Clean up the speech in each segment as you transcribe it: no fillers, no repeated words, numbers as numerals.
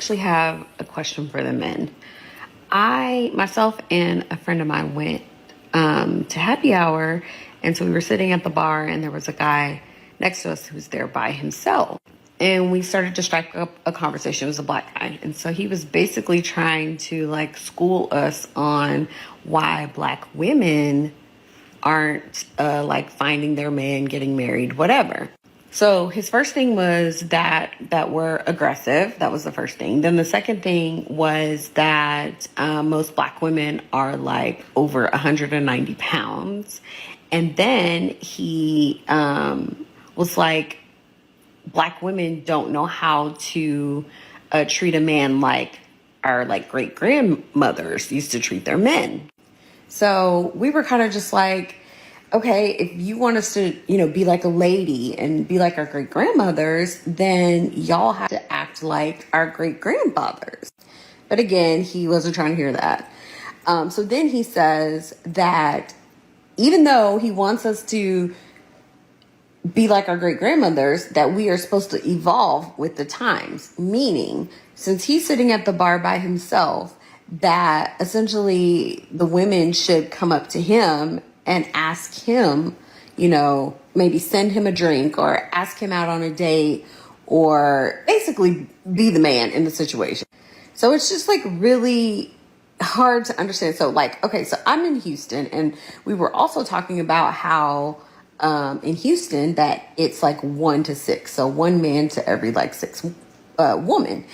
actually have a question for the men. Myself and a friend of mine went to happy hour. And so we were sitting at the bar and there was a guy next to us who was there by himself. And we started to strike up a conversation. It was a black guy. And so he was basically trying to like school us on why black women aren't like finding their man, getting married, whatever. So his first thing was that we're aggressive. That was the first thing. Then the second thing was that most black women are like over 190 pounds. And then he was like, black women don't know how to treat a man like our like great grandmothers used to treat their men. So we were kind of just like, okay, if you want us to, be like a lady and be like our great grandmothers, then y'all have to act like our great grandfathers. But again, he wasn't trying to hear that. So then he says that even though he wants us to be like our great grandmothers, that we are supposed to evolve with the times. Meaning, since he's sitting at the bar by himself, that essentially the women should come up to him and ask him, maybe send him a drink or ask him out on a date or basically be the man in the situation. So it's just like really hard to understand. So like, okay, so I'm in Houston and we were also talking about how in Houston that it's like 1 to 6. So one man to every like 6 woman.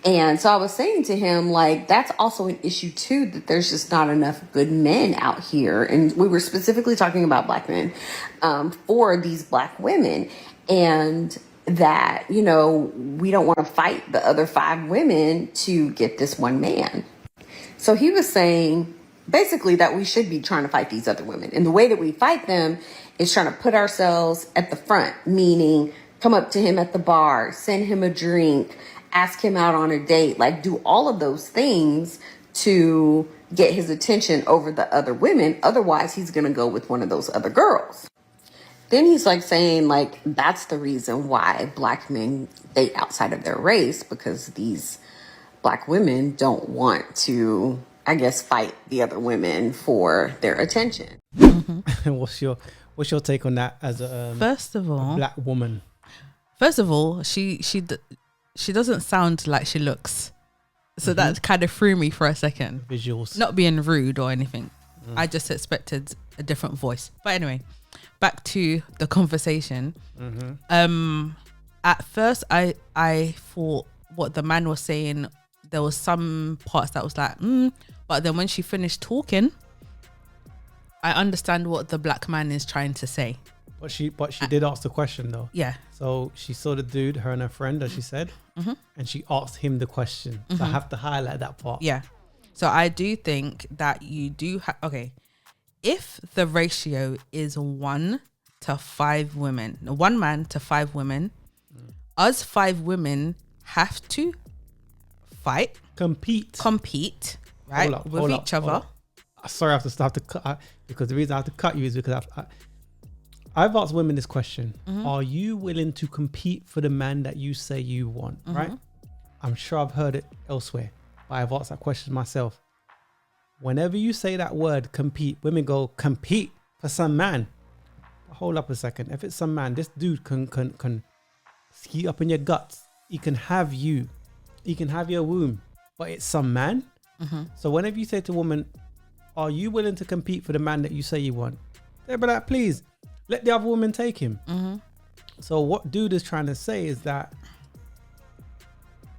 And so I was saying to him, like, that's also an issue too, that there's just not enough good men out here. And we were specifically talking about black men for these black women. And that, we don't want to fight the other 5 women to get this one man. So he was saying basically that we should be trying to fight these other women. And the way that we fight them is trying to put ourselves at the front, meaning come up to him at the bar, send him a drink, ask him out on a date, like do all of those things to get his attention over the other women. Otherwise, he's going to go with one of those other girls. Then he's like saying like, that's the reason why black men date outside of their race, because these black women don't want to, I guess, fight the other women for their attention. Mm-hmm. What's your take on that as a a black woman? First of all, she doesn't sound like she looks. So that kind of threw me for a second. Visuals. Not being rude or anything. I just expected a different voice. But anyway, back to the conversation. At first, I thought what the man was saying, there was some parts that was like, but then when she finished talking, I understand what the black man is trying to say. But she did ask the question though. Yeah. So she saw the dude, her and her friend, as she said, and she asked him the question. So I have to highlight that part. Yeah. So I do think that you do have, okay, if the ratio is 1 to 5 women, 1 man to 5 women, us 5 women have to fight, compete, right, with each other. Sorry, I have to cut because the reason I have to cut you is because I've asked women this question: are you willing to compete for the man that you say you want? Right? I'm sure I've heard it elsewhere, but I've asked that question myself. Whenever you say that word compete, women go compete for some man. Hold up a second. If it's some man, this dude can ski up in your guts. He can have you. He can have your womb, but it's some man. So whenever you say to a woman, are you willing to compete for the man that you say you want? They'll be like, please, let the other woman take him. So what dude is trying to say is that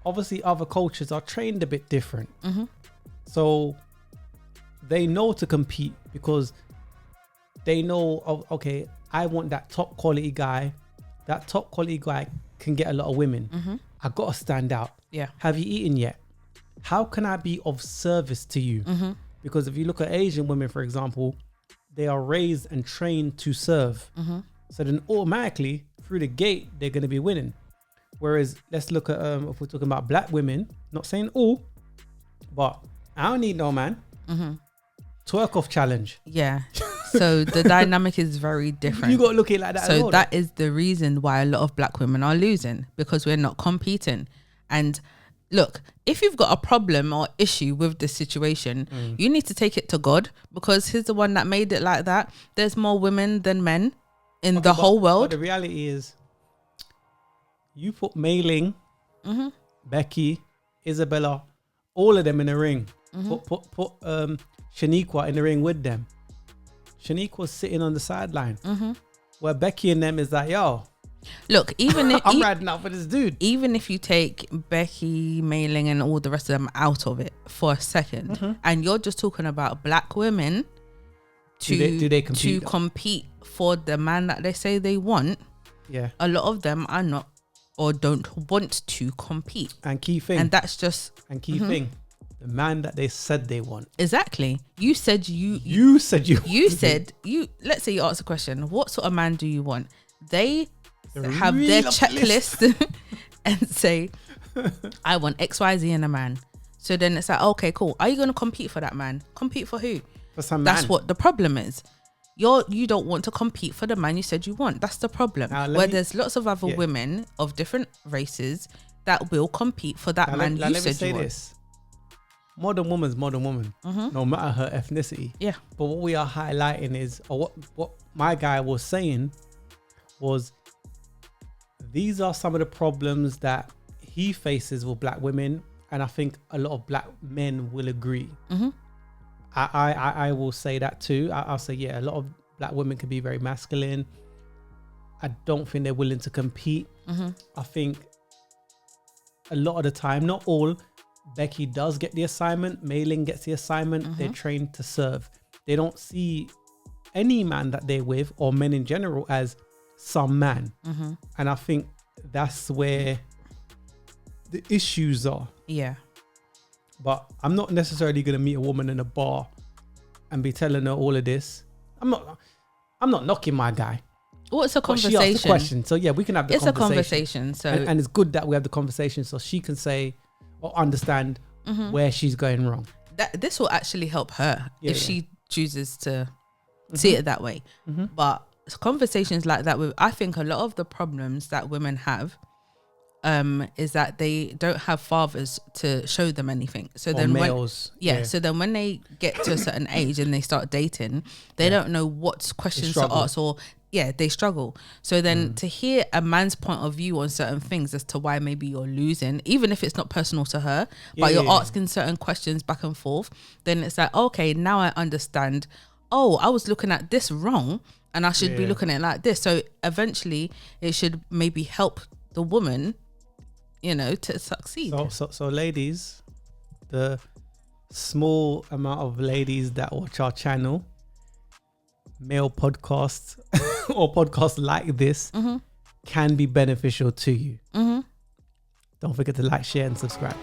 obviously other cultures are trained a bit different. So they know to compete because they know, okay, I want that top quality guy. That top quality guy can get a lot of women. I got to stand out. Yeah. Have you eaten yet? How can I be of service to you? Because if you look at Asian women, for example, they are raised and trained to serve. So then automatically through the gate, they're going to be winning. Whereas let's look at, if we're talking about black women, not saying all, but I don't need no man. Twerk off challenge. Yeah. So the dynamic is very different. You got to look at it like that. So that is the reason why a lot of black women are losing, because we're not competing. And look, if you've got a problem or issue with this situation, you need to take it to God, because he's the one that made it like that. There's more women than men in the whole world. But the reality is, you put Mei-Ling, Becky, Isabella, all of them in the ring. Put Shaniqua in the ring with them. Shaniqua's sitting on the sideline, where Becky and them is like, yo, look, even if I'm riding out for this dude. Even if you take Becky, Mei-Ling, and all the rest of them out of it for a second, and you're just talking about black women Do they compete, to compete for the man that they say they want, a lot of them are not or don't want to compete. And key thing, and that's just thing, the man that they said they want. Exactly. You said you said let's say you ask a question, what sort of man do you want? They have Reel their up checklist and say, I want XYZ in a man. So then it's like, okay, cool. Are you going to compete for that man? Compete for who? For some That's man. what the problem is. You don't want to compete for the man you said you want. That's the problem. There's lots of other women of different races that will compete for that man you said you want. This. Modern woman's modern woman, no matter her ethnicity. Yeah. But what we are highlighting is, or what my guy was saying was, these are some of the problems that he faces with black women, and I think a lot of black men will agree. I will say that too. I'll say, yeah, a lot of black women can be very masculine. I don't think they're willing to compete. I think a lot of the time, not all, Becky does get the assignment, Mei-Ling gets the assignment. They're trained to serve. They don't see any man that they're with, or men in general, as some man. And I think that's where the issues are. Yeah. But I'm not necessarily going to meet a woman in a bar and be telling her all of this. I'm not knocking my guy. Well, it's a conversation. She asked the question, so yeah, we can have the conversation. It's a conversation. So and it's good that we have the conversation, so she can say or understand where she's going wrong. This will actually help her if she chooses to see it that way. But conversations like that, I think a lot of the problems that women have is that they don't have fathers to show them anything. So then males, so then when they get to a certain age and they start dating, they don't know what questions to ask, or they struggle. So then to hear a man's point of view on certain things as to why maybe you're losing, even if it's not personal to her, but you're asking certain questions back and forth, then it's like, okay, now I understand. Oh, I was looking at this wrong, and I should be looking at it like this. So eventually it should maybe help the woman, to succeed. So ladies, the small amount of ladies that watch our channel, male podcasts or podcasts like this can be beneficial to you. Don't forget to like, share and subscribe.